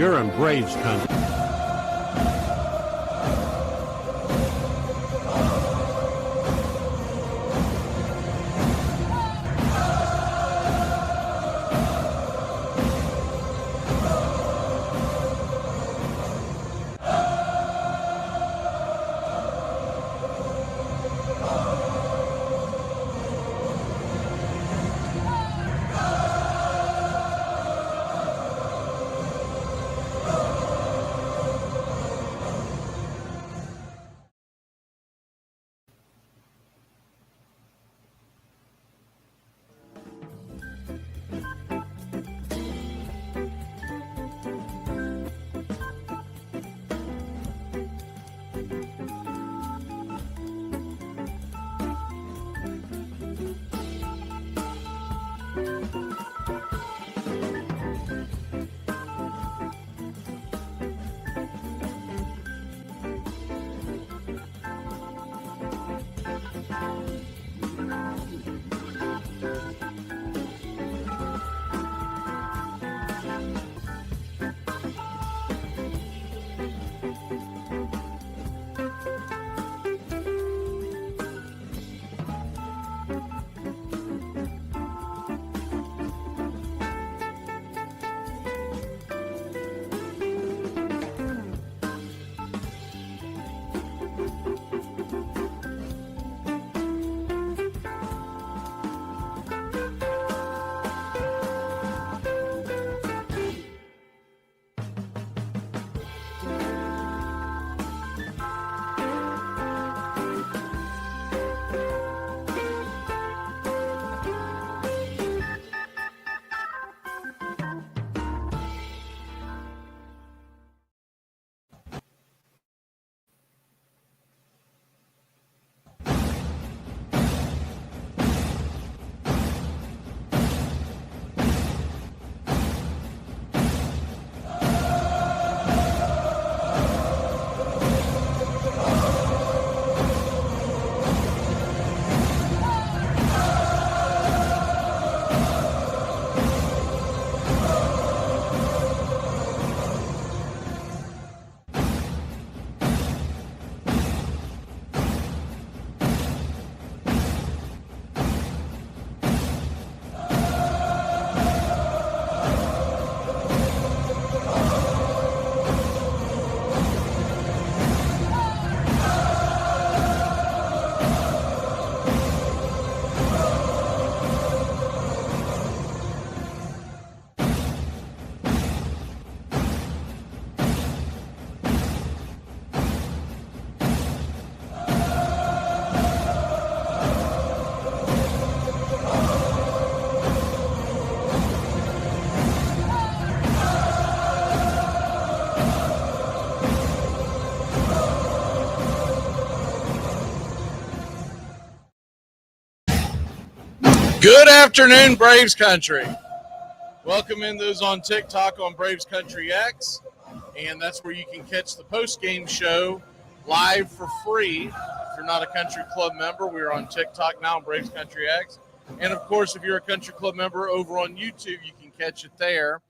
You're in Braves country. Good afternoon, Braves Country. Welcome in those on TikTok on Braves Country X, and that's where you can catch the post-game show live for free. If you're not a country club member, we're on TikTok now on Braves Country X. And, of course, if you're a country club member over on YouTube, you can catch it there.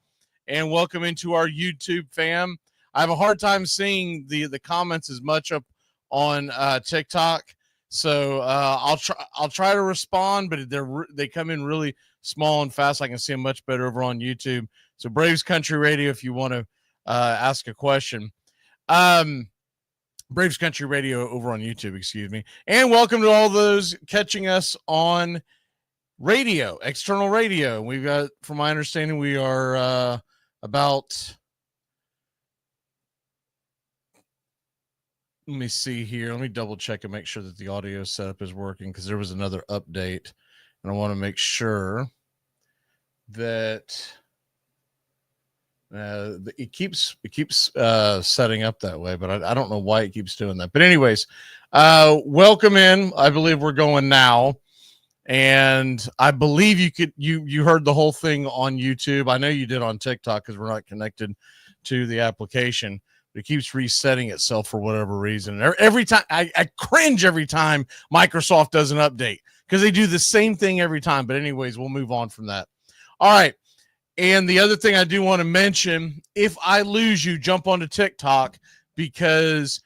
And welcome into our YouTube fam. I have a hard time seeing the comments as much up on TikTok. So I'll try to respond, but they come in really small and fast. I can see them much better over on YouTube. So Braves Country Radio, if you want to ask a question. Braves Country Radio over on YouTube, excuse me. And welcome to all those catching us on radio, external radio. We've got, from my understanding, we are about... Let me see here. Let me double check and make sure that the audio setup is working, because there was another update, and I want to make sure that it keeps setting up that way, but I don't know why it keeps doing that. But anyways, welcome in. I believe we're going now, and I believe you heard the whole thing on YouTube. I know you did on TikTok because we're not connected to the application. It keeps resetting itself for whatever reason. Every time I cringe every time Microsoft does an update, because they do the same thing every time. But anyways, we'll move on from that. All right. And the other thing I do want to mention, if I lose you, jump onto TikTok, because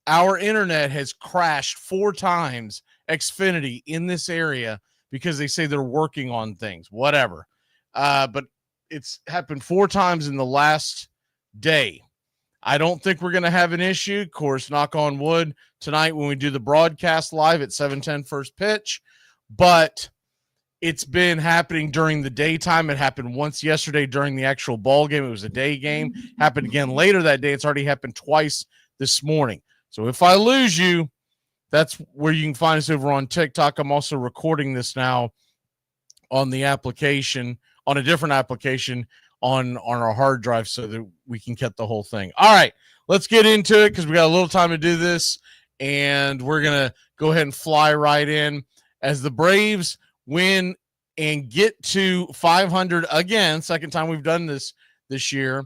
our internet has crashed 4 times, Xfinity, in this area, because they say they're working on things, whatever. But it's happened 4 times in the last day. I don't think we're going to have an issue. Of course, knock on wood, tonight when we do the broadcast live at 7:10 first pitch. But it's been happening during the daytime. It happened once yesterday during the actual ball game. It was a day game. Happened again later that day. It's already happened twice this morning. So if I lose you, that's where you can find us over on TikTok. I'm also recording this now on the application, on a different application on our hard drive, so that we can get the whole thing. All right, let's get into it, because we got a little time to do this, and we're going to go ahead and fly right in as the Braves win and get to 500 again. Second time we've done this year.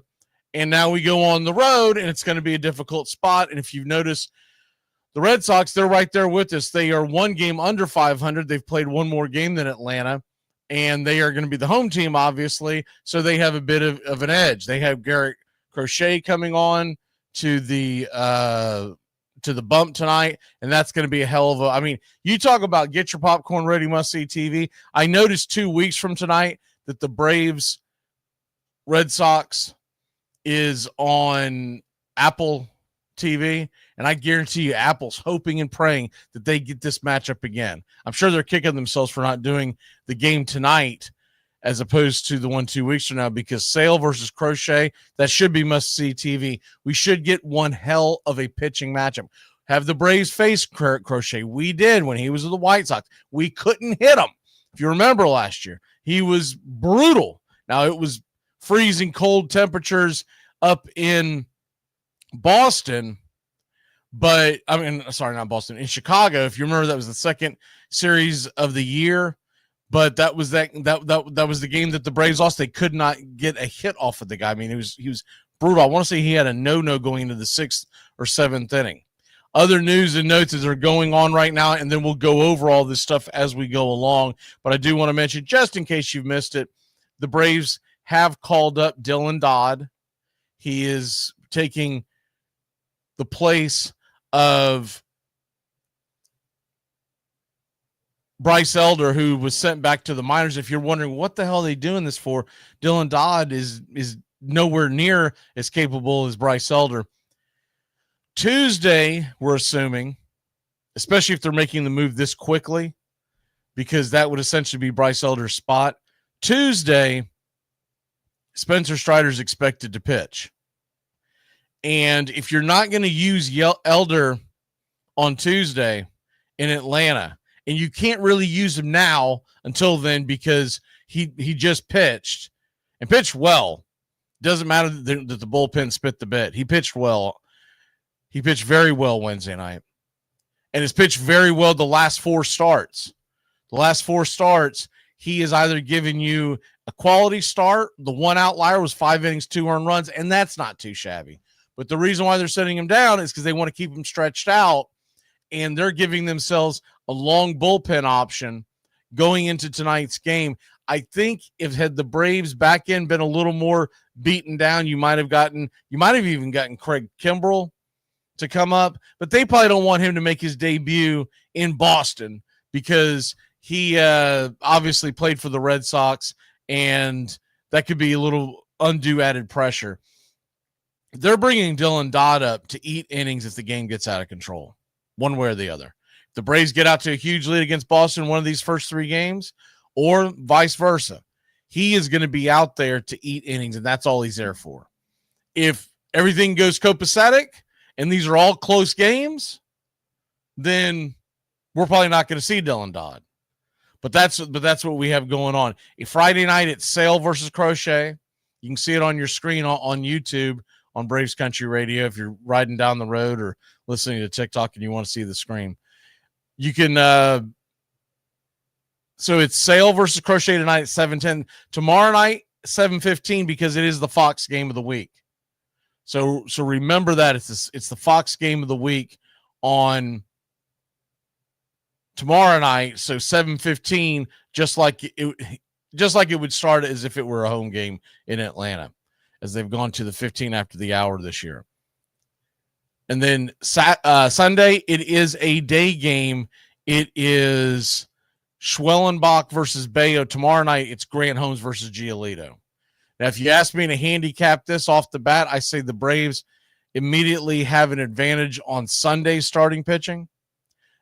And now we go on the road, and it's going to be a difficult spot. And if you've noticed, the Red Sox, they're right there with us. They are 1 game under 500. They've played 1 more game than Atlanta, and they are going to be the home team, obviously, so they have a bit of an edge. They have Garrett Crochet coming on to the bump tonight, and that's going to be a hell of a – I mean, you talk about get your popcorn ready, must-see TV. I noticed 2 weeks from tonight that the Braves Red Sox is on Apple TV, and I guarantee you Apple's hoping and praying that they get this matchup again. I'm sure they're kicking themselves for not doing the game tonight as opposed to the one 2 weeks from now, because Sale versus Crochet, that should be must-see TV. We should get one hell of a pitching matchup. Have the Braves face Crochet? We did when he was with the White Sox. We couldn't hit him. If you remember last year, he was brutal. Now, it was freezing cold temperatures up in Boston, but I mean, sorry, not Boston, in Chicago. If you remember, that was the second series of the year, but that was that was the game that the Braves lost. They could not get a hit off of the guy. I mean, he was brutal. I want to say he had a no going into the 6th or 7th inning. Other news and notes that are going on right now, and then we'll go over all this stuff as we go along. But I do want to mention, just in case you've missed it, the Braves have called up Dylan Dodd. He is taking the place of Bryce Elder, who was sent back to the minors. If you're wondering what the hell are they doing this for, Dylan Dodd is nowhere near as capable as Bryce Elder. Tuesday, we're assuming, especially if they're making the move this quickly, because that would essentially be Bryce Elder's spot. Tuesday, Spencer Strider's expected to pitch. And if you're not going to use Elder on Tuesday in Atlanta, and you can't really use him now until then, because he just pitched and pitched well. Doesn't matter that the bullpen spit the bit. He pitched well. He pitched very well Wednesday night, and has pitched very well the last 4 starts. The last 4 starts, he has either given you a quality start. The one outlier was 5 innings, 2 earned runs, and that's not too shabby. But the reason why they're setting him down is because they want to keep him stretched out, and they're giving themselves a long bullpen option going into tonight's game. I think if had the Braves back end been a little more beaten down, you might have even gotten Craig Kimbrell to come up, but they probably don't want him to make his debut in Boston, because he obviously played for the Red Sox, and that could be a little undue added pressure. They're bringing Dylan Dodd up to eat innings if the game gets out of control, one way or the other. If the Braves get out to a huge lead against Boston in one of these first 3 games, or vice versa, he is going to be out there to eat innings, and that's all he's there for. If everything goes copacetic and these are all close games, then we're probably not going to see Dylan Dodd. But that's what we have going on. A Friday night, it's Sale versus Crochet. You can see it on your screen on YouTube on Braves Country Radio if you're riding down the road or listening to TikTok and you want to see the screen. You can so it's Sale versus Crochet tonight at 7:10. Tomorrow night, 7:15, because it is the Fox game of the week. So remember that it's the Fox game of the week on tomorrow night. So 7:15, just like just like it would start as if it were a home game in Atlanta, as they've gone to the 15 after the hour this year. And then Sunday, it is a day game. It is Schwellenbach versus Bayo. Tomorrow night, it's Grant Holmes versus Giolito. Now, if you ask me to handicap this off the bat, I say the Braves immediately have an advantage on Sunday starting pitching.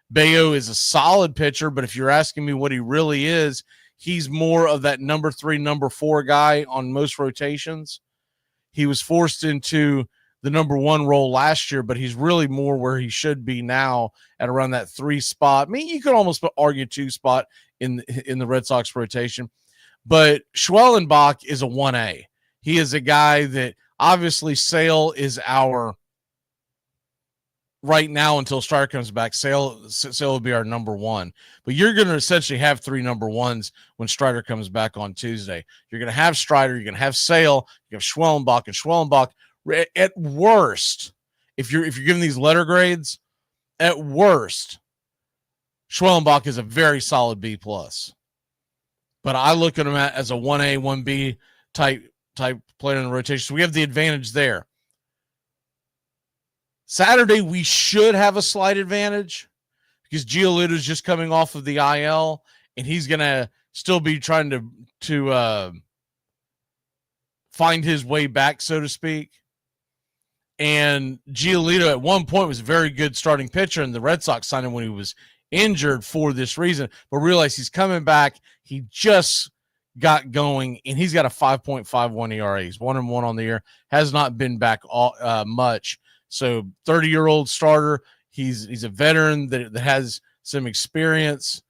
Bayo is a solid pitcher, but if you're asking me what he really is, he's more of that number 3, number 4 guy on most rotations. He was forced into the number 1 role last year, but he's really more where he should be now at around that 3 spot. I mean, you could almost argue 2 spot in the Red Sox rotation. But Schwellenbach is a 1A. He is a guy that obviously Sale is our right now until Strider comes back. Sale will be our number 1. But you're going to essentially have 3 number 1s when Strider comes back on Tuesday. You're going to have Strider. You're going to have Sale. You have Schwellenbach. And Schwellenbach, at worst, if you're giving these letter grades, at worst, Schwellenbach is a very solid B+. But I look at him as a 1A, 1B type player in the rotation. So we have the advantage there. Saturday, we should have a slight advantage because Giolito is just coming off of the IL, and he's going to still be trying to find his way back, so to speak. And Giolito at one point was a very good starting pitcher, and the Red Sox signed him when he was injured for this reason, but realize he's coming back. He just got going, and he's got a 5.51 ERA. He's 1-1 on the year, has not been back much. So 30-year-old starter. He's a veteran that has some experience,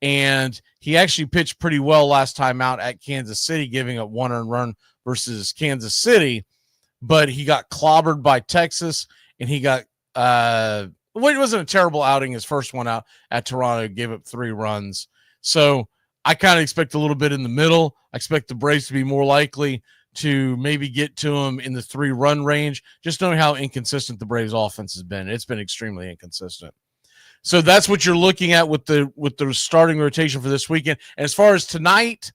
and he actually pitched pretty well last time out at Kansas City, giving up 1 earned run versus Kansas City, but he got clobbered by Texas, and he got it wasn't a terrible outing. His first one out at Toronto, gave up 3 runs. So I kind of expect a little bit in the middle. I expect the Braves to be more likely to maybe get to him in the 3-run range, just knowing how inconsistent the Braves offense has been. It's been extremely inconsistent. So that's what you're looking at with the starting rotation for this weekend. And as far as tonight,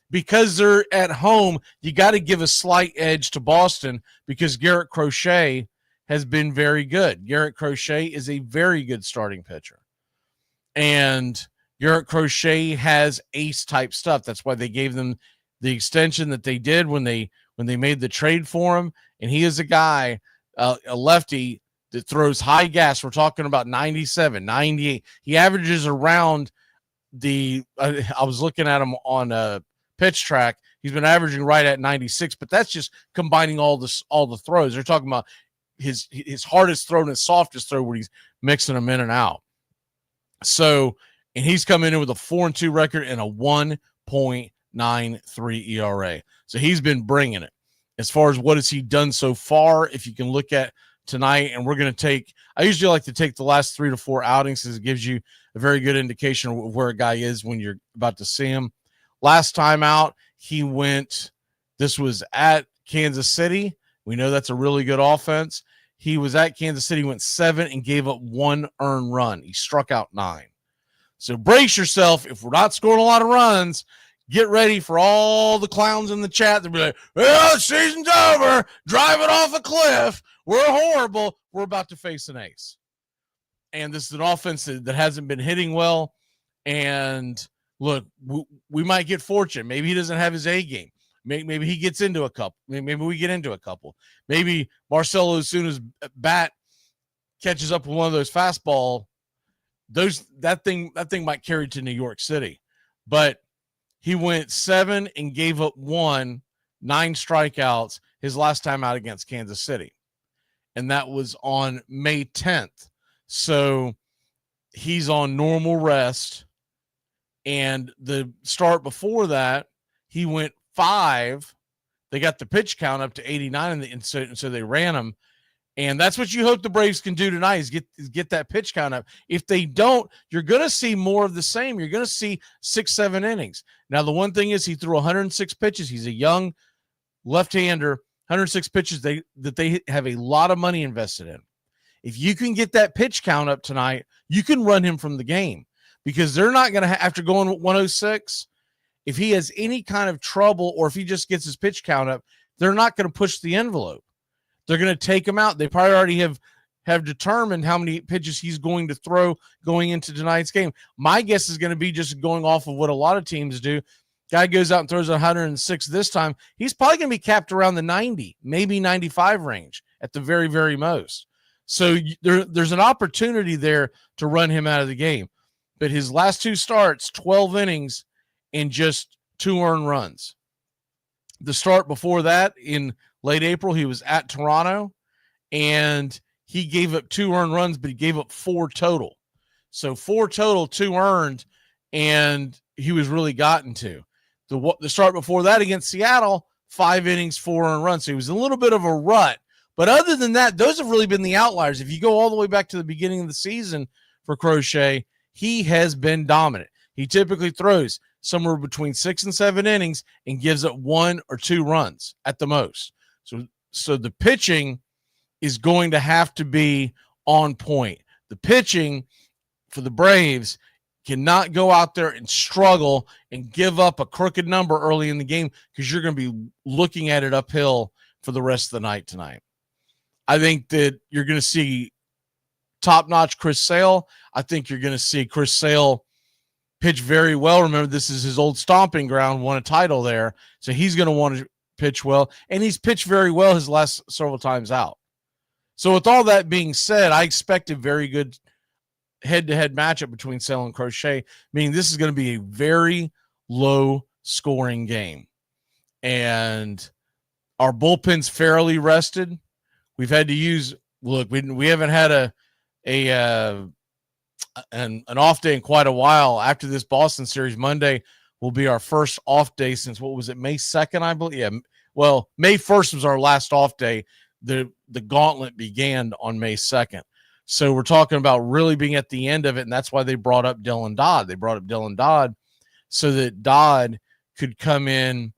because they're at home, you got to give a slight edge to Boston because Garrett Crochet has been very good. Garrett Crochet is a very good starting pitcher. And Garrett Crochet has ace-type stuff. That's why they gave them the extension that they did when they made the trade for him. And he is a guy, a lefty, that throws high gas. We're talking about 97, 98. He averages around I was looking at him on a pitch track. He's been averaging right at 96, but that's just combining all the throws. They're talking about his hardest throw and his softest throw where he's mixing them in and out. So, and he's coming in with a 4-2 record and a 1.93 ERA. So he's been bringing it. As far as what has he done so far, if you can look at tonight, and we're going to take, I usually like to take the last 3 to 4 outings because it gives you a very good indication of where a guy is when you're about to see him. Last time out, this was at Kansas City. We know that's a really good offense. He was at Kansas City, went 7 and gave up 1 earned run. He struck out 9. So brace yourself. If we're not scoring a lot of runs, get ready for all the clowns in the chat. They'll be like, well, the season's over. Drive it off a cliff. We're horrible. We're about to face an ace. And this is an offense that hasn't been hitting well. And look, we might get fortunate. Maybe he doesn't have his A game. Maybe he gets into a couple. Maybe we get into a couple. Maybe Marcelo, as soon as bat catches up with one of those fastball, that thing might carry to New York City. But he went 7 and gave up 1, 9 strikeouts his last time out against Kansas City. And that was on May 10th. So he's on normal rest. And the start before that, he went 5. They got the pitch count up to 89, and so they ran him. And that's what you hope the Braves can do tonight is get that pitch count up. If they don't, you're going to see more of the same. You're going to see 6-7 innings. Now, the one thing is he threw 106 pitches. He's a young left-hander, 106 pitches that they have a lot of money invested in. If you can get that pitch count up tonight, you can run him from the game because they're not going to after going 106 if he has any kind of trouble or if he just gets his pitch count up, they're not going to push the envelope. They're going to take him out. They probably already have determined how many pitches he's going to throw going into tonight's game. My guess is going to be just going off of what a lot of teams do. Guy goes out and throws 106 this time. He's probably going to be capped around the 90, maybe 95 range at the very, very most. So there's an opportunity there to run him out of the game. But his last 2 starts, 12 innings and just 2 earned runs. The start before that in late April, he was at Toronto, and he gave up 2 earned runs, but he gave up 4 total. So 4 total, 2 earned, and he was really gotten to. The start before that against Seattle, 5 innings, 4 earned runs. So he was a little bit of a rut. But other than that, those have really been the outliers. If you go all the way back to the beginning of the season for Crochet, he has been dominant. He typically throws somewhere between 6 and 7 innings and gives up 1 or 2 runs at the most. So the pitching is going to have to be on point. The pitching for the Braves cannot go out there and struggle and give up a crooked number early in the game, because you're going to be looking at it uphill for the rest of the night tonight. I think that you're going to see top-notch Chris Sale. I think you're going to see Chris Sale pitch very well. Remember, this is his old stomping ground, won a title there, so he's going to want to pitch well, and he's pitched very well his last several times out. So with all that being said, I expect a very good head-to-head matchup between Sale and Crochet, meaning this is going to be a very low-scoring game. And our bullpen's fairly rested. We've had to use – look, we haven't had an off day in quite a while. After this Boston series, Monday will be our first off day since, what was it, May 2nd, I believe? Yeah, well, May 1st was our last off day. The gauntlet began on May 2nd. So we're talking about really being at the end of it, and that's why they brought up Dylan Dodd. They brought up Dylan Dodd so that Dodd could come in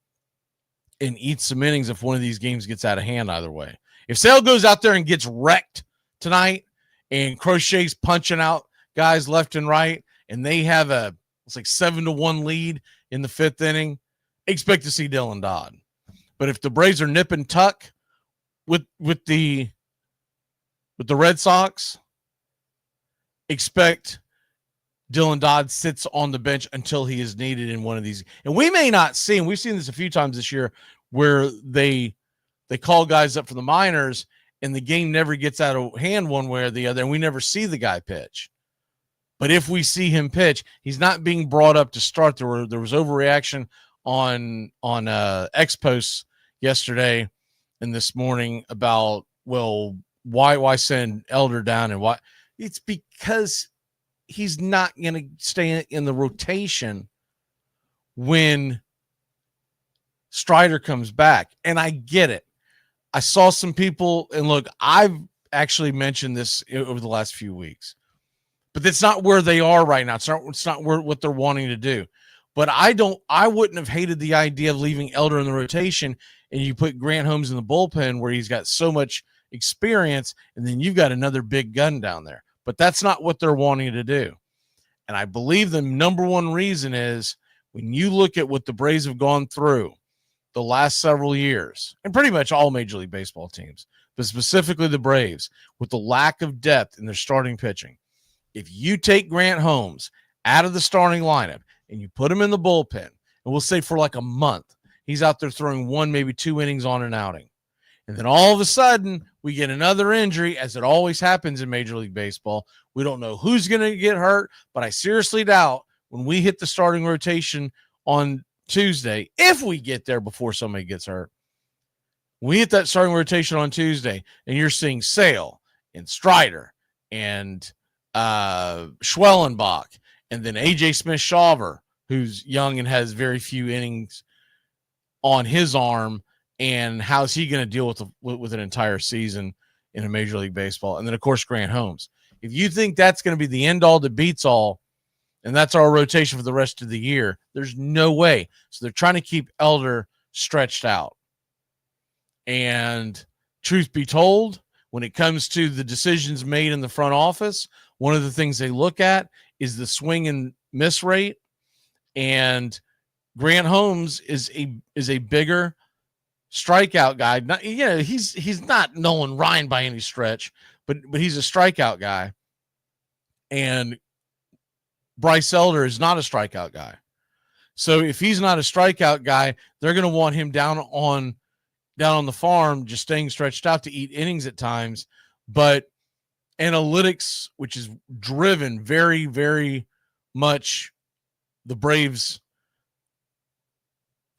and eat some innings if one of these games gets out of hand either way. If Sale goes out there and gets wrecked tonight and Crochet's punching out guys left and right, and they have it's like 7-1 lead in the 5th inning, expect to see Dylan Dodd. But if the Braves are nip and tuck with the Red Sox, expect Dylan Dodd sits on the bench until he is needed in one of these. And we may not see, and we've seen this a few times this year, where they call guys up for the minors and the game never gets out of hand one way or the other, and we never see the guy pitch. But if we see him pitch, he's not being brought up to start. There was overreaction on X posts yesterday and this morning about, well, why send Elder down, and why? It's because he's not going to stay in the rotation when Strider comes back. And I get it. I saw some people, and look, I've actually mentioned this over the last few weeks, but that's not where they are right now. It's not what they're wanting to do. But I wouldn't have hated the idea of leaving Elder in the rotation and you put Grant Holmes in the bullpen where he's got so much experience, and then you've got another big gun down there. But that's not what they're wanting to do. And I believe the number one reason is when you look at what the Braves have gone through the last several years, and pretty much all Major League Baseball teams, but specifically the Braves, with the lack of depth in their starting pitching. If you take Grant Holmes out of the starting lineup and you put him in the bullpen, and we'll say for like a month, he's out there throwing 1, maybe 2 innings on an outing. And then all of a sudden, we get another injury, as it always happens in Major League Baseball. We don't know who's going to get hurt, but I seriously doubt when we hit the starting rotation on Tuesday, if we get there before somebody gets hurt, we hit that starting rotation on Tuesday, and you're seeing Sale and Strider and Schwellenbach, and then A.J. Smith-Shawver, who's young and has very few innings on his arm, and how's he going to deal with an entire season in a Major League Baseball? And then, of course, Grant Holmes. If you think that's going to be the end all that beats all, and that's our rotation for the rest of the year, there's no way. So they're trying to keep Elder stretched out. And truth be told, when it comes to the decisions made in the front office, one of the things they look at is the swing and miss rate. And Grant Holmes is a bigger strikeout guy. Not, he's not Nolan Ryan by any stretch, but he's a strikeout guy. And Bryce Elder is not a strikeout guy. So if he's not a strikeout guy, they're going to want him down on the farm, just staying stretched out to eat innings at times. But analytics, which is driven very, very much the Braves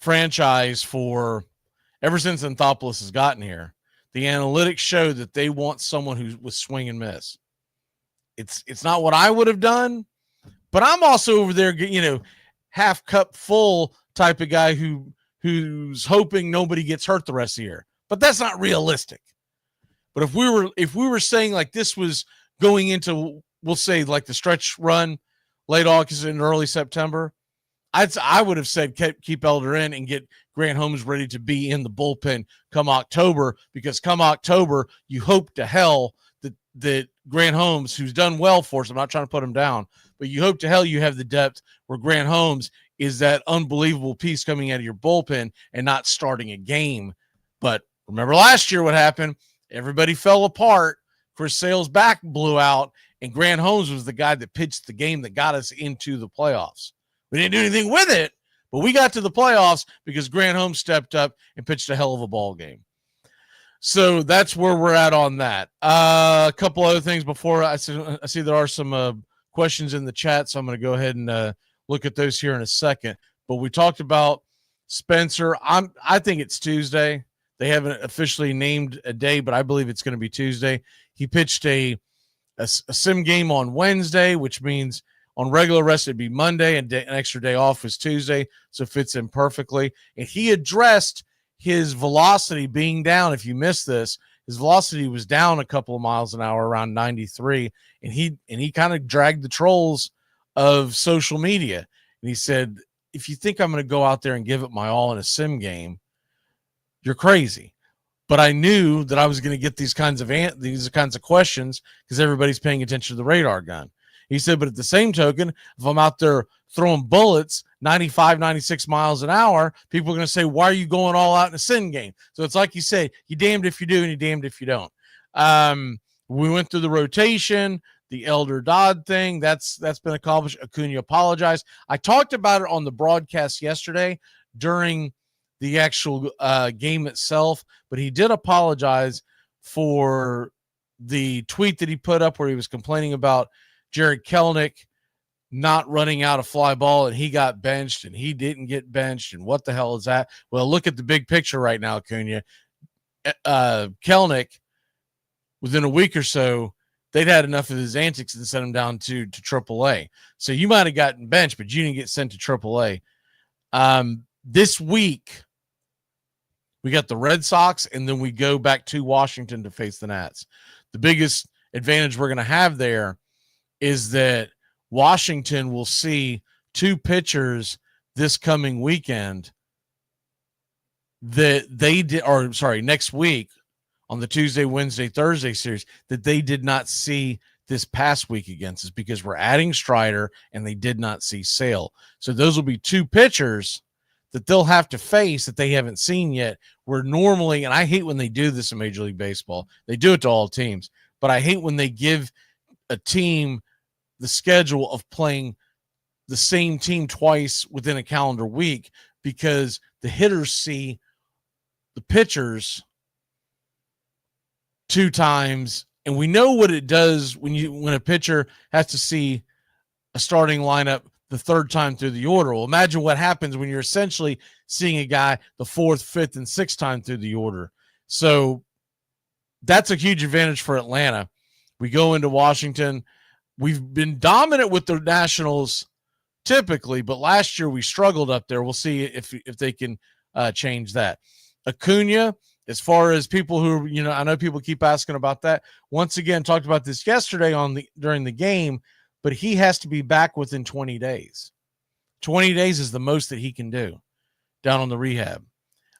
franchise for ever since Anthopoulos has gotten here, the analytics show that they want someone who was swing and miss. It's not what I would have done, but I'm also over there, half cup full type of guy who's hoping nobody gets hurt the rest of the year. But that's not realistic. But if we were saying like this was going into, we'll say like the stretch run, late August and early September, I would have said keep Elder in and get Grant Holmes ready to be in the bullpen come October, because come October, you hope to hell that Grant Holmes, who's done well for us, I'm not trying to put him down, but you hope to hell you have the depth where Grant Holmes is that unbelievable piece coming out of your bullpen and not starting a game. But remember last year what happened? Everybody fell apart. Chris Sale's back blew out, and Grant Holmes was the guy that pitched the game that got us into the playoffs. We didn't do anything with it, but we got to the playoffs because Grant Holmes stepped up and pitched a hell of a ball game. So that's where we're at on that. A couple other things before I see there are some questions in the chat, so I'm going to go ahead and look at those here in a second. But we talked about Spencer. I think it's Tuesday. They haven't officially named a day, but I believe it's going to be Tuesday. He pitched a sim game on Wednesday, which means on regular rest it'd be Monday, and an extra day off is Tuesday, so it fits in perfectly. And he addressed his velocity being down. If you missed this, his velocity was down a couple of miles an hour, around 93, and he kind of dragged the trolls of social media. And he said, if you think I'm going to go out there and give it my all in a sim game, you're crazy. But I knew that I was going to get these kinds of questions because everybody's paying attention to the radar gun. He said, but at the same token, if I'm out there throwing bullets 95, 96 miles an hour, people are going to say, why are you going all out in a sim game? So it's like you say, you damned if you do and you damned if you don't. We went through the rotation, the Elder Dodd thing. That's been accomplished. Acuna apologized. I talked about it on the broadcast yesterday during the actual game itself, but he did apologize for the tweet that he put up where he was complaining about Jared Kelenic not running out a fly ball and he got benched and he didn't get benched. And what the hell is that? Well, look at the big picture right now, Acuna. Kelenic, within a week or so, they'd had enough of his antics and sent him down to AAA. So you might have gotten benched, but you didn't get sent to AAA. This week, we got the Red Sox, and then we go back to Washington to face the Nats. The biggest advantage we're going to have there is that Washington will see two pitchers this coming weekend that they did, or sorry, next week on the Tuesday, Wednesday, Thursday series that they did not see this past week against us because we're adding Strider and they did not see Sale. So those will be two pitchers that they'll have to face that they haven't seen yet. Where normally, and I hate when they do this in Major League Baseball, they do it to all teams, but I hate when they give a team the schedule of playing the same team twice within a calendar week because the hitters see the pitchers two times, and we know what it does when a pitcher has to see a starting lineup the third time through the order. Well, imagine what happens when you're essentially seeing a guy the fourth, fifth, and sixth time through the order. So that's a huge advantage for Atlanta. We go into Washington. We've been dominant with the Nationals typically, but last year we struggled up there. We'll see if they can change that. Acuna, as far as people who, I know people keep asking about that. Once again, talked about this yesterday during the game, but he has to be back within 20 days. 20 days is the most that he can do down on the rehab.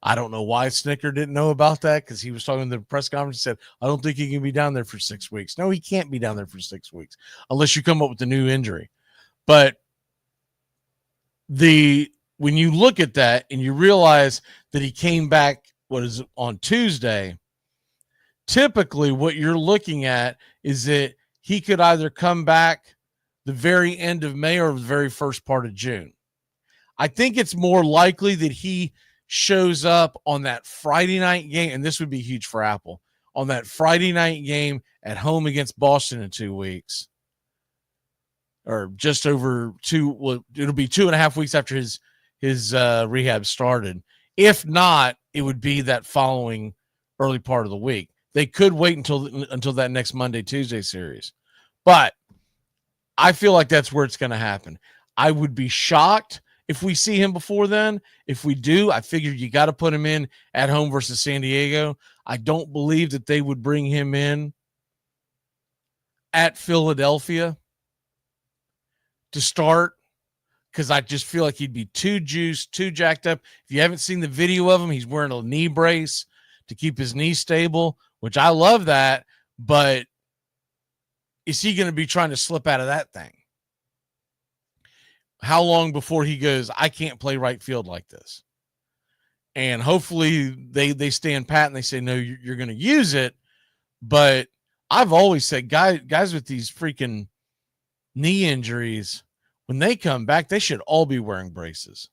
I don't know why Snicker didn't know about that because he was talking in the press conference and said, I don't think he can be down there for 6 weeks. No, he can't be down there for 6 weeks unless you come up with a new injury. But the when you look at that and you realize that he came back, on Tuesday, typically what you're looking at is that he could either come back the very end of May or the very first part of June. I think it's more likely that he shows up on that Friday night game, and this would be huge for Apple, on that Friday night game at home against Boston in 2 weeks, or just over it'll be 2.5 weeks after his rehab started. If not, it would be that following early part of the week. They could wait until that next Monday, Tuesday series, but I feel like that's where it's going to happen. I would be shocked if we see him before then. If we do, I figured you got to put him in at home versus San Diego. I don't believe that they would bring him in at Philadelphia to start, because I just feel like he'd be too juiced, too jacked up. If you haven't seen the video of him, he's wearing a knee brace to keep his knee stable, which I love that, but is he going to be trying to slip out of that thing? How long before he goes, I can't play right field like this? And hopefully they stand pat and they say, no, you're going to use it. But I've always said guys with these freaking knee injuries, when they come back, they should all be wearing braces.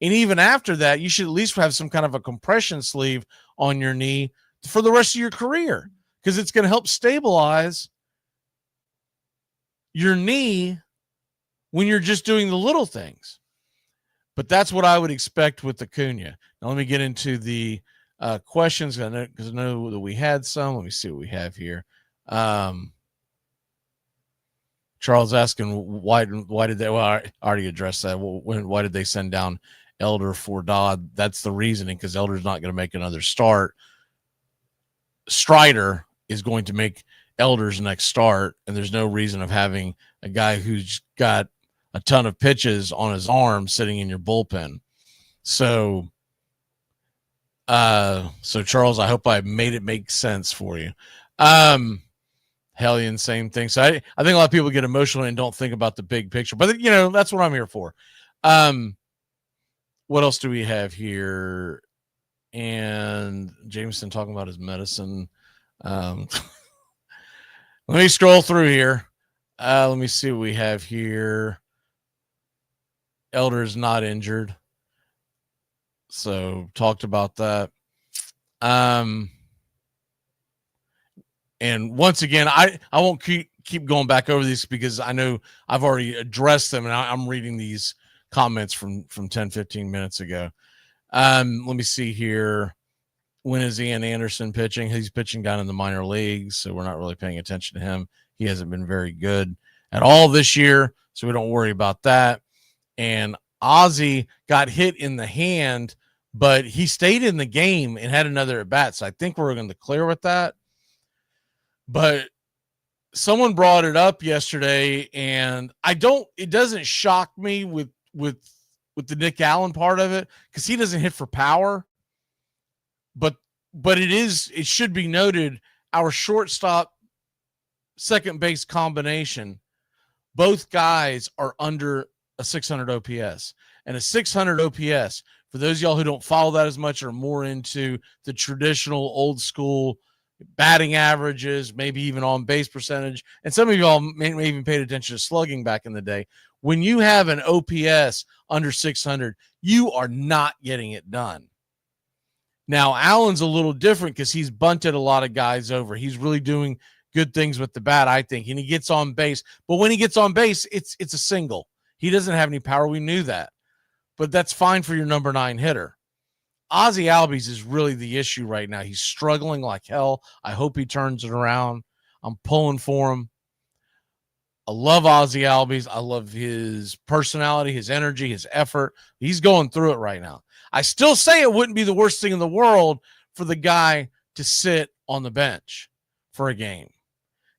And even after that, you should at least have some kind of a compression sleeve on your knee for the rest of your career, because it's going to help stabilize your knee when you're just doing the little things. But that's what I would expect with Acuna. Now let me get into the questions, because I know that we had some. Let me see what we have here. Charles asking why did they? Well, I already addressed that. Why did they send down Elder for Dodd? That's the reasoning, because Elder's not going to make another start. Strider is going to make Elder's next start, and there's no reason of having a guy who's got a ton of pitches on his arm sitting in your bullpen. So Charles, I hope I made it make sense for you. Hellion, same thing. So I think a lot of people get emotional and don't think about the big picture, but that's what I'm here for. What else do we have here? And Jameson talking about his medicine. Let me scroll through here. Let me see what we have here. Elder is not injured, so talked about that. And once again, I won't keep going back over these, because I know I've already addressed them, and I'm reading these comments from 10-15 minutes ago. Let me see here. When is Ian Anderson pitching? He's pitching down in the minor leagues, so we're not really paying attention to him. He hasn't been very good at all this year, so we don't worry about that. And Ozzy got hit in the hand, but he stayed in the game and had another at bat, so I think we're going to clear with that. But someone brought it up yesterday, and it doesn't shock me with the Nick Allen part of it, because he doesn't hit for power. But it should be noted, our shortstop second base combination, both guys are under a 600 OPS. And a 600 OPS, for those of y'all who don't follow that as much, or more into the traditional old school batting averages, maybe even on base percentage, and some of y'all may even paid attention to slugging back in the day. When you have an OPS under 600, you are not getting it done. Now, Allen's a little different, because he's bunted a lot of guys over. He's really doing good things with the bat, I think, and he gets on base. But when he gets on base, it's a single. He doesn't have any power. We knew that. But that's fine for your number 9 hitter. Ozzy Albies is really the issue right now. He's struggling like hell. I hope he turns it around. I'm pulling for him. I love Ozzy Albies. I love his personality, his energy, his effort. He's going through it right now. I still say it wouldn't be the worst thing in the world for the guy to sit on the bench for a game,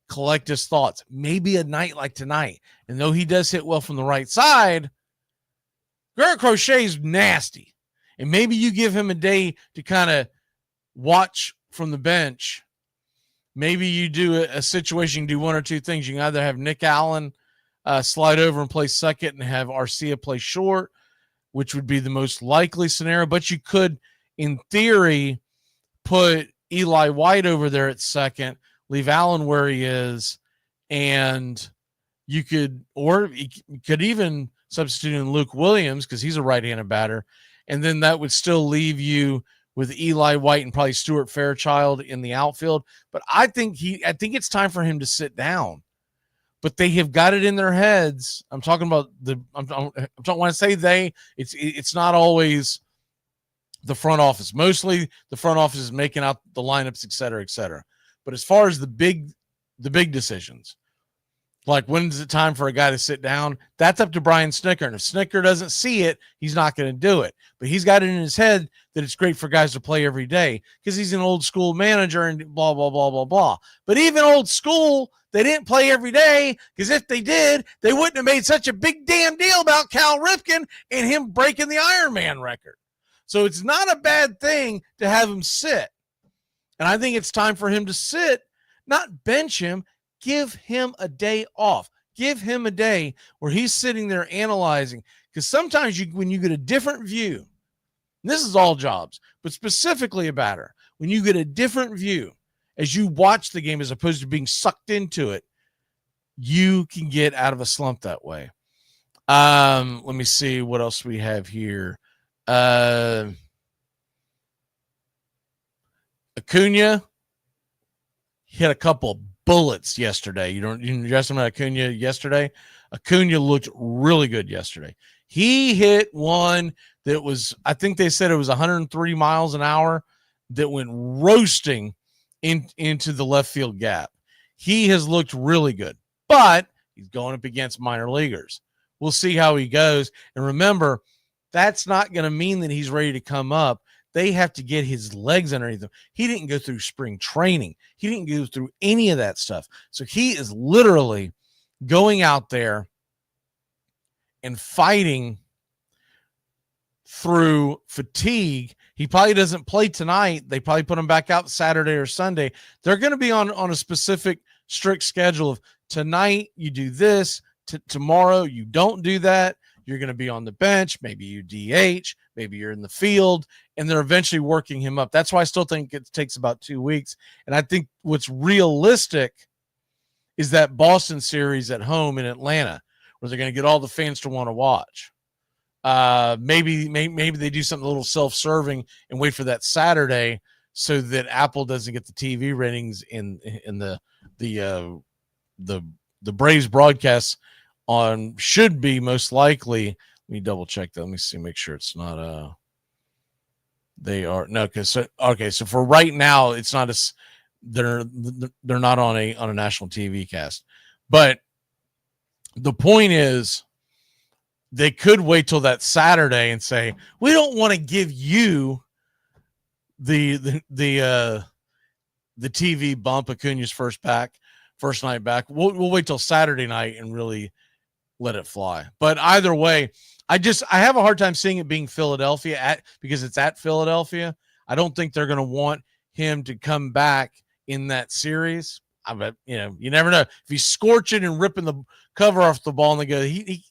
collect his thoughts, maybe a night like tonight. And though he does hit well from the right side, Garrett Crochet's nasty. And maybe you give him a day to kind of watch from the bench. Maybe you do a situation, you can do one or two things. You can either have Nick Allen slide over and play second, and have Arcia play short, which would be the most likely scenario, but you could, in theory, put Eli White over there at second, leave Allen where he is, and you could even substitute in Luke Williams because he's a right-handed batter, and then that would still leave you with Eli White and probably Stuart Fairchild in the outfield. But I think it's time for him to sit down. But they have got it in their heads. I'm talking about when I say they, it's not always the front office. Mostly the front office is making out the lineups, et cetera, et cetera. But as far as the big decisions, like when is it time for a guy to sit down, that's up to Brian Snitker. And if Snitker doesn't see it, he's not going to do it. But he's got it in his head that it's great for guys to play every day because he's an old school manager and blah, blah, blah, blah, blah. But even old school, they didn't play every day because if they did, they wouldn't have made such a big damn deal about Cal Ripken and him breaking the Ironman record. So it's not a bad thing to have him sit. And I think it's time for him to sit, not bench him. Give him a day off. Give him a day where he's sitting there analyzing. Because sometimes when you get a different view, and this is all jobs, but specifically a batter, when you get a different view as you watch the game as opposed to being sucked into it, you can get out of a slump that way. Let me see what else we have here. Acuna hit a couple bullets yesterday. You asked him about Acuna yesterday. Acuna looked really good yesterday. He hit one that was, I think they said it was 103 miles an hour that went roasting into the left field gap. He has looked really good, but he's going up against minor leaguers. We'll see how he goes. And remember, that's not going to mean that he's ready to come up. They have to get his legs underneath him. He didn't go through spring training. He didn't go through any of that stuff. So he is literally going out there and fighting through fatigue. He probably doesn't play tonight. They probably put him back out Saturday or Sunday. They're going to be on a specific strict schedule of tonight you do this, tomorrow you don't do that. You're going to be on the bench. Maybe you DH. Maybe you're in the field. And they're eventually working him up. That's why I still think it takes about 2 weeks. And I think what's realistic is that Boston series at home in Atlanta, where they're going to get all the fans to want to watch. Maybe they do something a little self-serving and wait for that Saturday so that Apple doesn't get the TV ratings in the Braves broadcasts on should be most likely. Let me double check that. Let me see, make sure it's not they are no because so for right now it's not as they're not on a national TV cast. But the point is they could wait till that Saturday and say, we don't want to give you the TV bump. Acuna's first night back. We'll wait till Saturday night and really let it fly. But either way, I have a hard time seeing it being Philadelphia because it's at Philadelphia. I don't think they're going to want him to come back in that series. I bet, you never know. If he's scorching and ripping the cover off the ball and they go,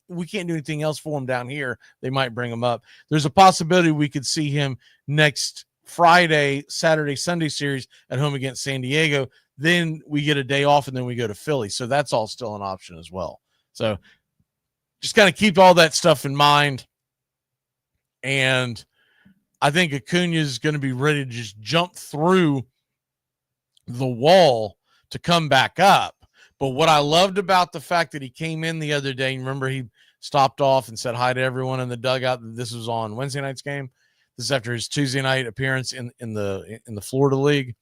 we can't do anything else for him down here, they might bring him up. There's a possibility we could see him next Friday, Saturday, Sunday series at home against San Diego. Then we get a day off and then we go to Philly. So that's all still an option as well. So just kind of keep all that stuff in mind. And I think Acuna is going to be ready to just jump through the wall to come back up. But what I loved about the fact that he came in the other day, remember he stopped off and said hi to everyone in the dugout. This was on Wednesday night's game. This is after his Tuesday night appearance in the Florida League.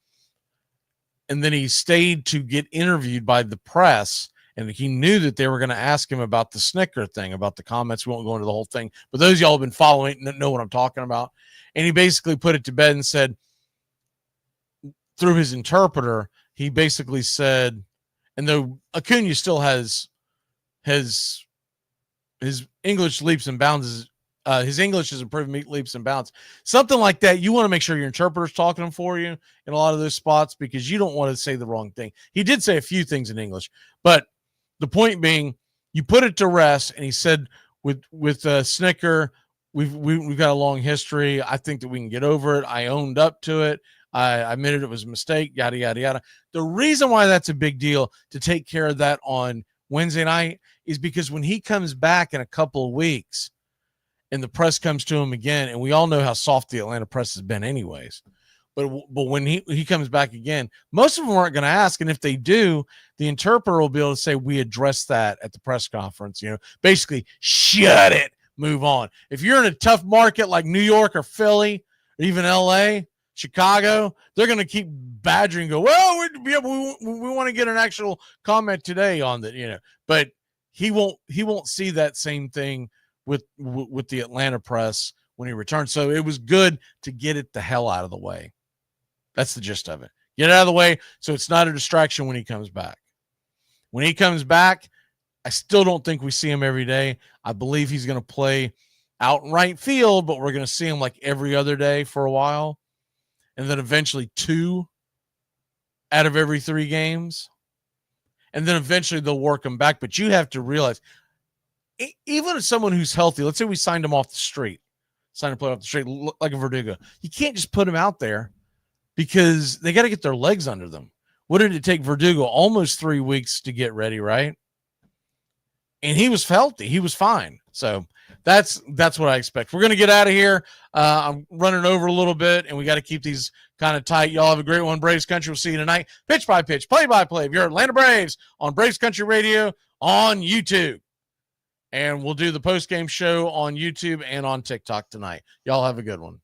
And then he stayed to get interviewed by the press. And he knew that they were going to ask him about the Snitker thing, about the comments. We won't go into the whole thing. But those of y'all have been following know what I'm talking about. And he basically put it to bed and said, through his interpreter, he basically said, and though Acuna still has his English leaps and bounds, his English has improved leaps and bounds, something like that. You want to make sure your interpreter's talking for you in a lot of those spots because you don't want to say the wrong thing. He did say a few things in English, but the point being, you put it to rest. And he said with Snitker, we've got a long history. I think that we can get over it. I owned up to it. I admitted it was a mistake, yada, yada, yada. The reason why that's a big deal to take care of that on Wednesday night is because when he comes back in a couple of weeks and the press comes to him again, and we all know how soft the Atlanta press has been anyways, but when he comes back again, most of them aren't going to ask. And if they do, the interpreter will be able to say, we addressed that at the press conference, basically shut it, move on. If you're in a tough market like New York or Philly, or even LA, Chicago, they're going to keep badgering, go, well, we want to get an actual comment today on that, but he won't see that same thing with the Atlanta press when he returns. So it was good to get it the hell out of the way. That's the gist of it. Get it out of the way so it's not a distraction when he comes back. When he comes back, I still don't think we see him every day. I believe he's going to play out in right field, but we're going to see him like every other day for a while. And then eventually 2 out of every 3 games. And then eventually they'll work him back. But you have to realize, even if someone who's healthy, let's say we signed him off the street, signed a player off the street like a Verdugo, you can't just put him out there because they got to get their legs under them. What did it take Verdugo? Almost 3 weeks to get ready, right? And he was healthy. He was fine. So that's what I expect. We're going to get out of here. I'm running over a little bit, and we got to keep these kind of tight. Y'all have a great one. Braves Country. We'll see you tonight. Pitch by pitch, play by play of your Atlanta Braves on Braves Country Radio on YouTube. And we'll do the post-game show on YouTube and on TikTok tonight. Y'all have a good one.